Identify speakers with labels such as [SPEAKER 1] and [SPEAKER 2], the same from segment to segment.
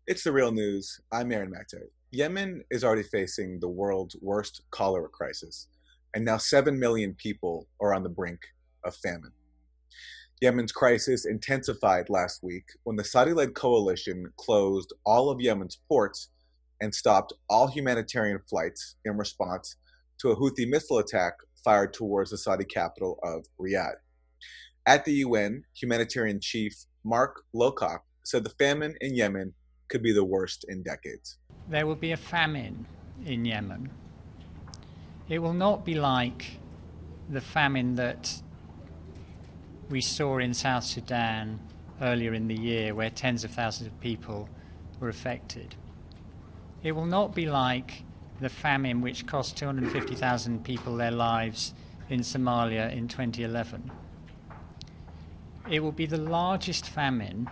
[SPEAKER 1] It's the real news. I'm Aaron Makte. Yemen is already facing the world's worst cholera crisis, and now 7 million people are on the brink of famine. Yemen's crisis intensified last week when the Saudi led coalition closed all of Yemen's ports and stopped all humanitarian flights in response to a Houthi missile attack fired towards the Saudi capital of Riyadh. At the UN, humanitarian chief Mark Lowcock said the famine in Yemen could be the worst in decades.
[SPEAKER 2] There will be a famine in Yemen. It will not be like the famine that we saw in South Sudan earlier in the year, where tens of thousands of people were affected. It will not be like the famine which cost 250,000 people their lives in Somalia in 2011. It will be the largest famine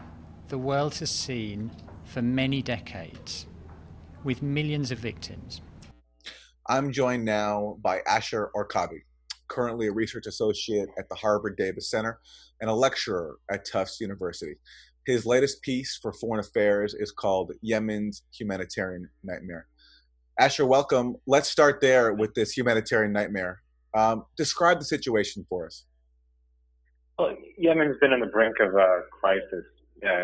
[SPEAKER 2] the world has seen for many decades, with millions of victims.
[SPEAKER 1] I'm joined now by Asher Orkaby, currently a research associate at the Harvard Davis Center and a lecturer at Tufts University. His latest piece for Foreign Affairs is called Yemen's Humanitarian Nightmare. Asher, welcome. Let's start there with this humanitarian nightmare. Describe the situation for us.
[SPEAKER 3] Well, Yemen's been on the brink of a crisis,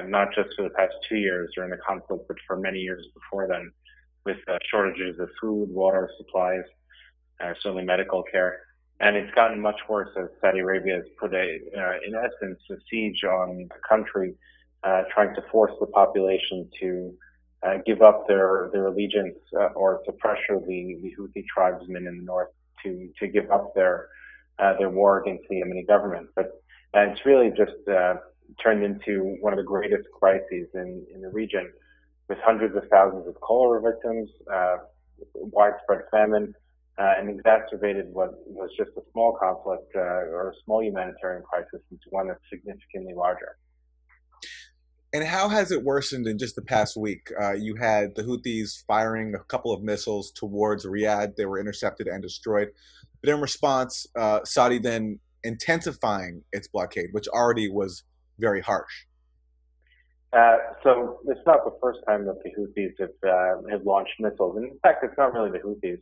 [SPEAKER 3] not just for the past 2 years during the conflict, but for many years before then, with shortages of food, water, supplies, certainly medical care. And it's gotten much worse as Saudi Arabia has put in essence, a siege on the country, trying to force the population to give up their allegiance or to pressure the Houthi tribesmen in the north to give up their war against the Yemeni government. But it's really just turned into one of the greatest crises in the region, with hundreds of thousands of cholera victims, widespread famine, and exacerbated what was just a small conflict or a small humanitarian crisis into one that's significantly larger.
[SPEAKER 1] And how has it worsened in just the past week? You had the Houthis firing a couple of missiles towards Riyadh. They were intercepted and destroyed. But in response, Saudi then intensifying its blockade, which already was very harsh.
[SPEAKER 3] So it's not the first time that the Houthis have launched missiles. And in fact, it's not really the Houthis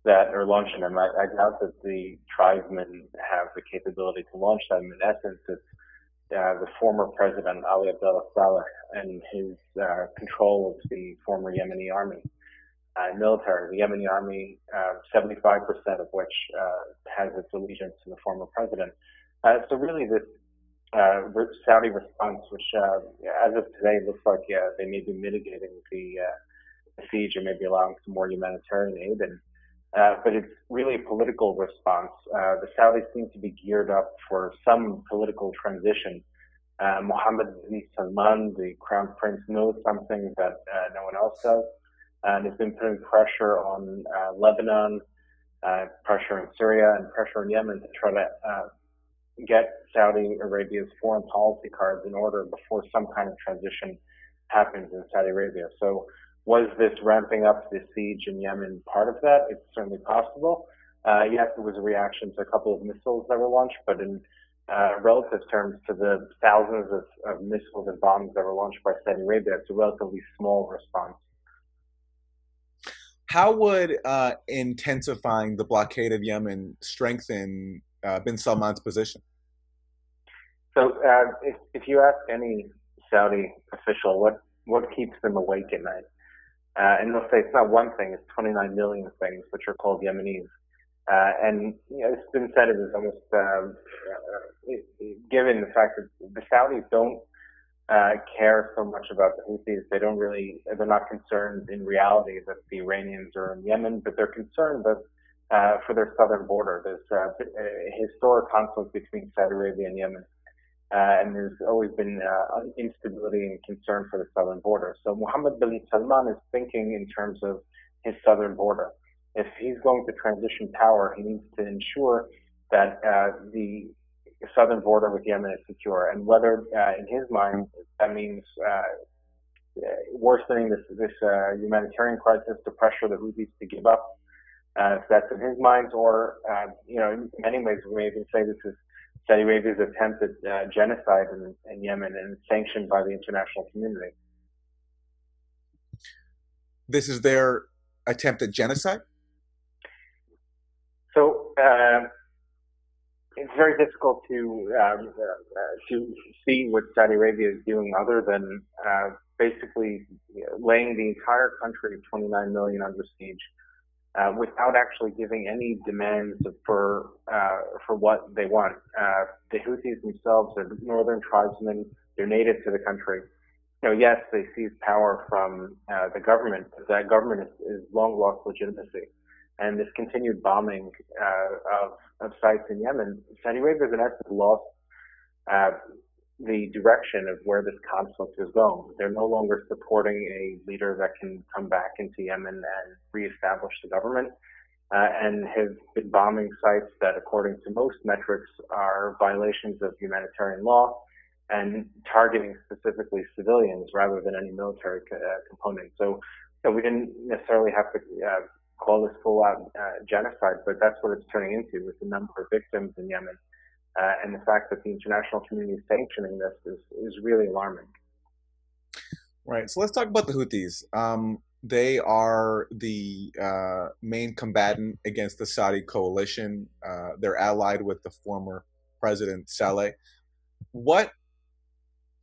[SPEAKER 3] that are launching them. I doubt that the tribesmen have the capability to launch them. In essence, it's the former president, Ali Abdullah Saleh, and his control of the former Yemeni army military. The Yemeni army, 75% of which has its allegiance to the former president. So really this Saudi response, which as of today looks like they may be mitigating the siege or maybe allowing some more humanitarian aid in. But it's really a political response. The Saudis seem to be geared up for some political transition. Mohammed bin Salman, the crown prince, knows something that no one else does, and has been putting pressure on Lebanon, pressure in Syria, and pressure in Yemen to try to get Saudi Arabia's foreign policy cards in order before some kind of transition happens in Saudi Arabia. So was this ramping up the siege in Yemen part of that? It's certainly possible. Yes, it was a reaction to a couple of missiles that were launched, but in relative terms to the thousands of missiles and bombs that were launched by Saudi Arabia, it's a relatively small response.
[SPEAKER 1] How would intensifying the blockade of Yemen strengthen bin Salman's position?
[SPEAKER 3] So if you ask any Saudi official what keeps them awake at night, and they'll say it's not one thing, it's 29 million things, which are called Yemenis. And it's been said it is almost, given the fact that the Saudis don't care so much about the Houthis, they're not concerned in reality that the Iranians are in Yemen, but they're concerned that for their southern border, there's a historic conflict between Saudi Arabia and Yemen. And there's always been instability and concern for the southern border. So Mohammed bin Salman is thinking in terms of his southern border. If he's going to transition power, he needs to ensure that the southern border with Yemen is secure. And whether, in his mind, that means worsening this humanitarian crisis to pressure the Houthis to give up, if that's in his mind, or in many ways we may even say this is Saudi Arabia's attempt at genocide in Yemen and sanctioned by the international community.
[SPEAKER 1] This is their attempt at genocide?
[SPEAKER 3] So it's very difficult to see what Saudi Arabia is doing other than basically laying the entire country of 29 million under siege without actually giving any demands for what they want. The Houthis themselves are northern tribesmen; they're native to the country. Yes, they seized power from the government, but that government is long lost legitimacy. And this continued bombing of sites in Yemen, Saudi Arabia has in essence lost uh, the direction of where this conflict is going. They're no longer supporting a leader that can come back into Yemen and reestablish the government, and have been bombing sites that, according to most metrics, are violations of humanitarian law and targeting specifically civilians rather than any military component. So we didn't necessarily have to call this full-out genocide, but that's what it's turning into with the number of victims in Yemen. And the fact that the international community is sanctioning this is really alarming.
[SPEAKER 1] Right. So let's talk about the Houthis. They are the main combatant against the Saudi coalition. They're allied with the former president Saleh. What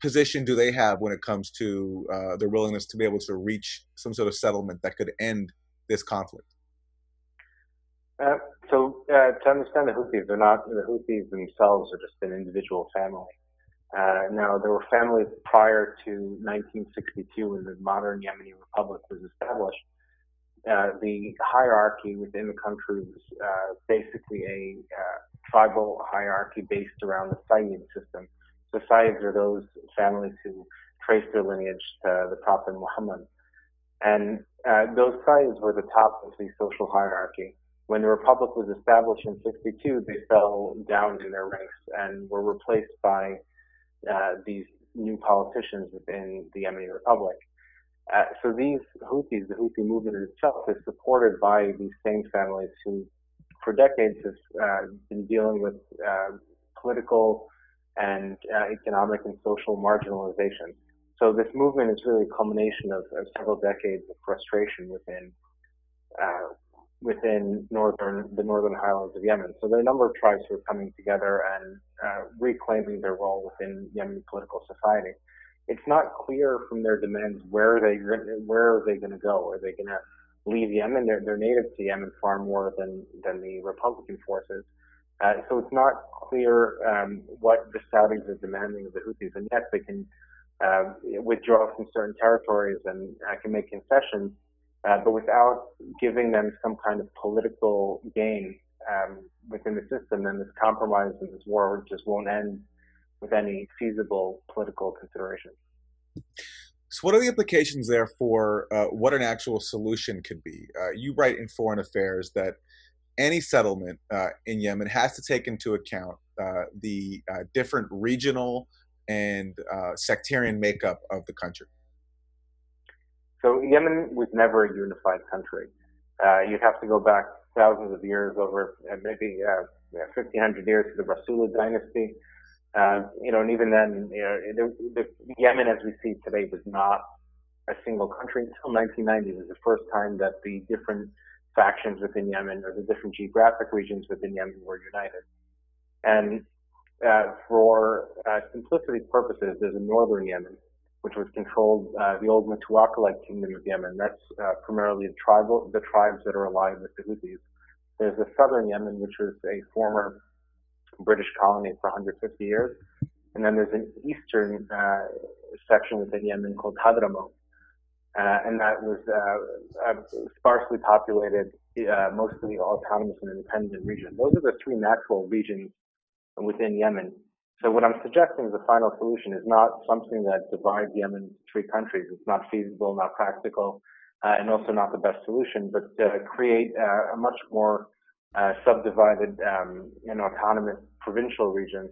[SPEAKER 1] position do they have when it comes to their willingness to be able to reach some sort of settlement that could end this conflict?
[SPEAKER 3] To understand the Houthis, the Houthis themselves are just an individual family. Now, there were families prior to 1962 when the modern Yemeni Republic was established. The hierarchy within the country was basically a tribal hierarchy based around the Sayyid system. So Sayyids are those families who trace their lineage to the Prophet Muhammad. And those Sayyids were the top of the social hierarchy. When the Republic was established in 62, they fell down in their ranks and were replaced by these new politicians within the Yemeni Republic. So these Houthis, the Houthi movement itself, is supported by these same families who, for decades, have been dealing with political and economic and social marginalization. So this movement is really a culmination of several decades of frustration within the northern highlands of Yemen. So there are a number of tribes who are coming together and reclaiming their role within Yemeni political society. It's not clear from their demands where are they going to go? Are they going to leave Yemen? They're native to Yemen far more than the Republican forces. So it's not clear what the Saudis are demanding of the Houthis. And yes, they can withdraw from certain territories and can make concessions, but without giving them some kind of political gain within the system, then this compromise and this war just won't end with any feasible political considerations.
[SPEAKER 1] So what are the implications there for what an actual solution could be? You write in Foreign Affairs that any settlement in Yemen has to take into account the different regional and sectarian makeup of the country.
[SPEAKER 3] So Yemen was never a unified country. You'd have to go back thousands of years, over maybe 1,500 years to the Rasulid dynasty. And even then, the Yemen as we see today was not a single country until 1990. It was the first time that the different factions within Yemen, or the different geographic regions within Yemen, were united. And for simplicity purposes, there's a northern Yemen, which was controlled, the old Mutawakkilite kingdom of Yemen. That's primarily the tribes that are allied with the Houthis. There's the southern Yemen, which was a former British colony for 150 years. And then there's an eastern section within Yemen called Hadramaut. And that was sparsely populated, mostly autonomous and independent region. Those are the three natural regions within Yemen. So what I'm suggesting as a final solution is not something that divides Yemen into three countries. It's not feasible, not practical, and also not the best solution, but create a much more subdivided and autonomous provincial regions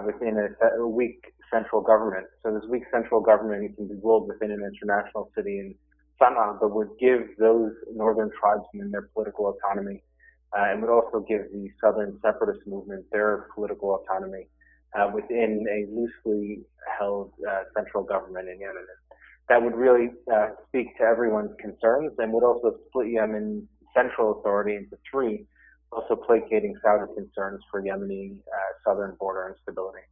[SPEAKER 3] within a weak central government. So this weak central government can be ruled within an international city in Sana'a, but would give those northern tribesmen their political autonomy, and would also give the southern separatist movement their political autonomy within a loosely held central government in Yemen. that would really speak to everyone's concerns and would also split Yemen's central authority into three, also placating Saudi concerns for Yemeni southern border instability.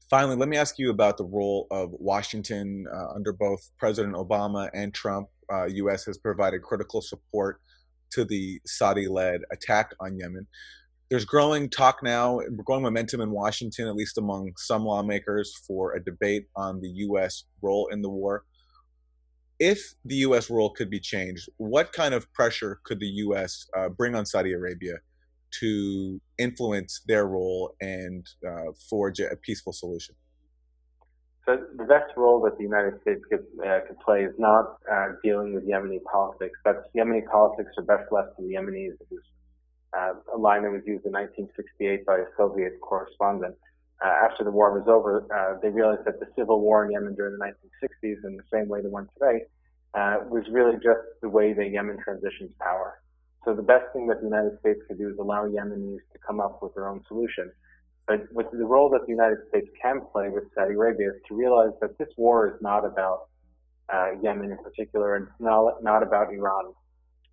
[SPEAKER 1] Finally, let me ask you about the role of Washington under both President Obama and Trump. U.S. has provided critical support to the Saudi-led attack on Yemen. There's growing talk now, growing momentum in Washington, at least among some lawmakers, for a debate on the U.S. role in the war. If the U.S. role could be changed, what kind of pressure could the U.S. Bring on Saudi Arabia to influence their role and forge a peaceful solution?
[SPEAKER 3] So the best role that the United States could play is not dealing with Yemeni politics. Yemeni politics are best left to the Yemenis. It was a line that was used in 1968 by a Soviet correspondent. After the war was over, they realized that the civil war in Yemen during the 1960s, in the same way the one today, was really just the way that Yemen transitions power. So the best thing that the United States could do is allow Yemenis to come up with their own solution. But with the role that the United States can play with Saudi Arabia is to realize that this war is not about Yemen in particular, and it's not about Iran.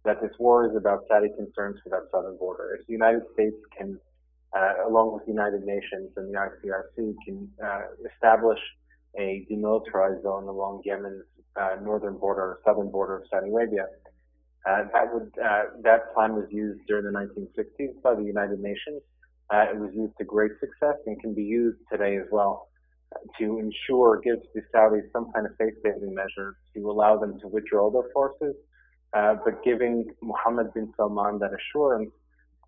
[SPEAKER 3] That this war is about Saudi concerns for that southern border. If the United States can, along with the United Nations and the ICRC, can establish a demilitarized zone along Yemen's northern border or southern border of Saudi Arabia, that plan was used during the 1960s by the United Nations. It was used to great success and can be used today as well to ensure, gives the Saudis some kind of faith-saving measure to allow them to withdraw their forces, but giving Mohammed bin Salman that assurance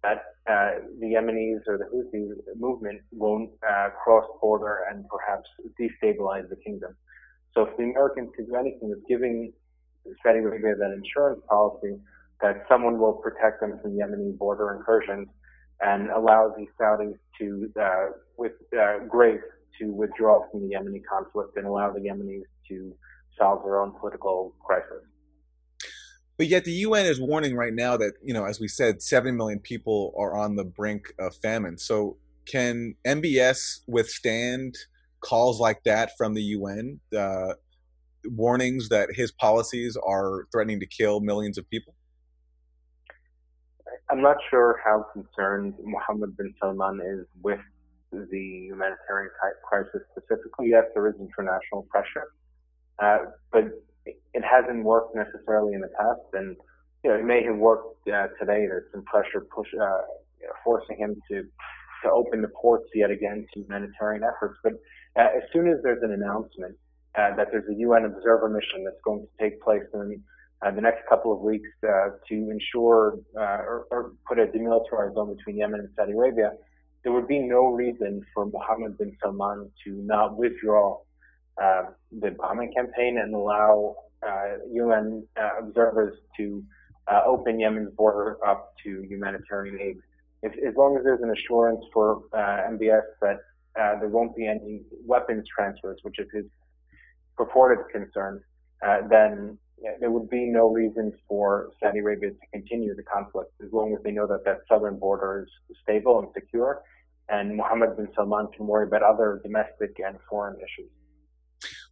[SPEAKER 3] that the Yemenis or the Houthi movement won't cross border and perhaps destabilize the kingdom. So if the Americans could do anything, it's giving Saudi Arabia that insurance policy that someone will protect them from Yemeni border incursions and allow the Saudis to, with grace, to withdraw from the Yemeni conflict and allow the Yemenis to solve their own political crisis.
[SPEAKER 1] But yet the UN is warning right now that, as we said, 7 million people are on the brink of famine. So can MBS withstand calls like that from the UN, warnings that his policies are threatening to kill millions of people?
[SPEAKER 3] I'm not sure how concerned Mohammed bin Salman is with the humanitarian crisis specifically. Yes, there is international pressure, but it hasn't worked necessarily in the past, and it may have worked today. There's some pressure forcing him to open the ports yet again to humanitarian efforts. But as soon as there's an announcement that there's a UN observer mission that's going to take place in the next couple of weeks to ensure or put a demilitarized zone between Yemen and Saudi Arabia, there would be no reason for Mohammed bin Salman to not withdraw the bombing campaign and allow UN observers to open Yemen's border up to humanitarian aid. As long as there's an assurance for MBS that there won't be any weapons transfers, which is his purported concern, then there would be no reason for Saudi Arabia to continue the conflict as long as they know that that southern border is stable and secure, and Mohammed bin Salman can worry about other domestic and foreign issues.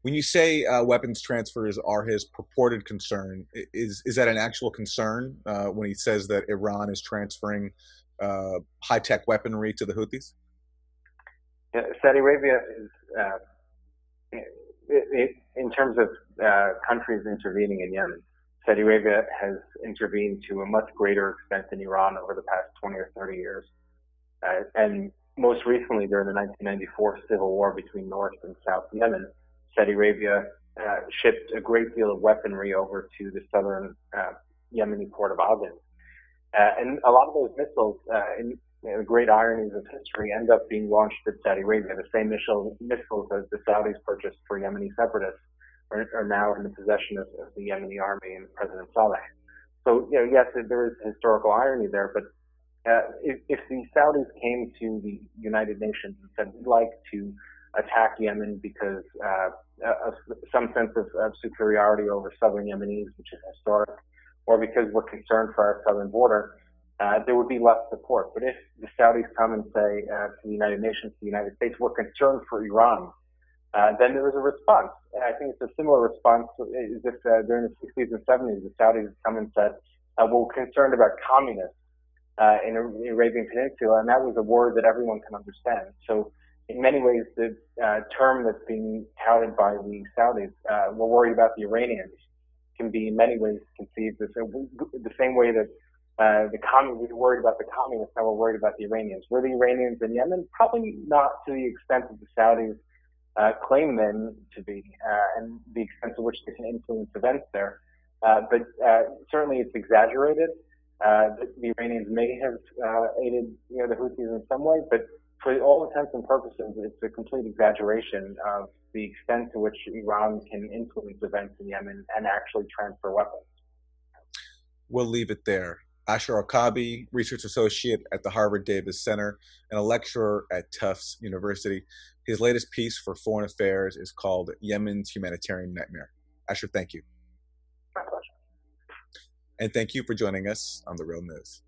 [SPEAKER 1] When you say weapons transfers are his purported concern, is that an actual concern when he says that Iran is transferring high-tech weaponry to the Houthis?
[SPEAKER 3] Yeah, Saudi Arabia is, in terms of countries intervening in Yemen, Saudi Arabia has intervened to a much greater extent than Iran over the past 20 or 30 years. And most recently, during the 1994 civil war between North and South Yemen, Saudi Arabia shipped a great deal of weaponry over to the southern Yemeni port of Aden. And a lot of those missiles, in the great ironies of history, end up being launched at Saudi Arabia. The same missiles that the Saudis purchased for Yemeni separatists are now in the possession of the Yemeni army and President Saleh. So, yes, there is historical irony there, but if the Saudis came to the United Nations and said, we'd like to attack Yemen because of some sense of superiority over southern Yemenis, which is historic, or because we're concerned for our southern border, there would be less support. But if the Saudis come and say to the United Nations, to the United States, we're concerned for Iran, then there was a response. And I think it's a similar response as if during the 60s and 70s, the Saudis come and said, we're concerned about communists in the Arabian Peninsula, and that was a word that everyone can understand. So in many ways, the term that's being touted by the Saudis, we're worried about the Iranians, can be in many ways conceived as the same way that we were worried about the communists, now we're worried about the Iranians. Were the Iranians in Yemen? Probably not to the extent that the Saudis claim them to be, and the extent to which they can influence events there. But certainly it's exaggerated. The Iranians may have aided the Houthis in some way, but for all intents and purposes, it's a complete exaggeration of the extent to which Iran can influence events in Yemen and actually transfer weapons.
[SPEAKER 1] We'll leave it there. Asher Orkaby, research associate at the Harvard Davis Center and a lecturer at Tufts University. His latest piece for Foreign Affairs is called Yemen's Humanitarian Nightmare. Asher, thank you.
[SPEAKER 3] My pleasure.
[SPEAKER 1] And thank you for joining us on The Real News.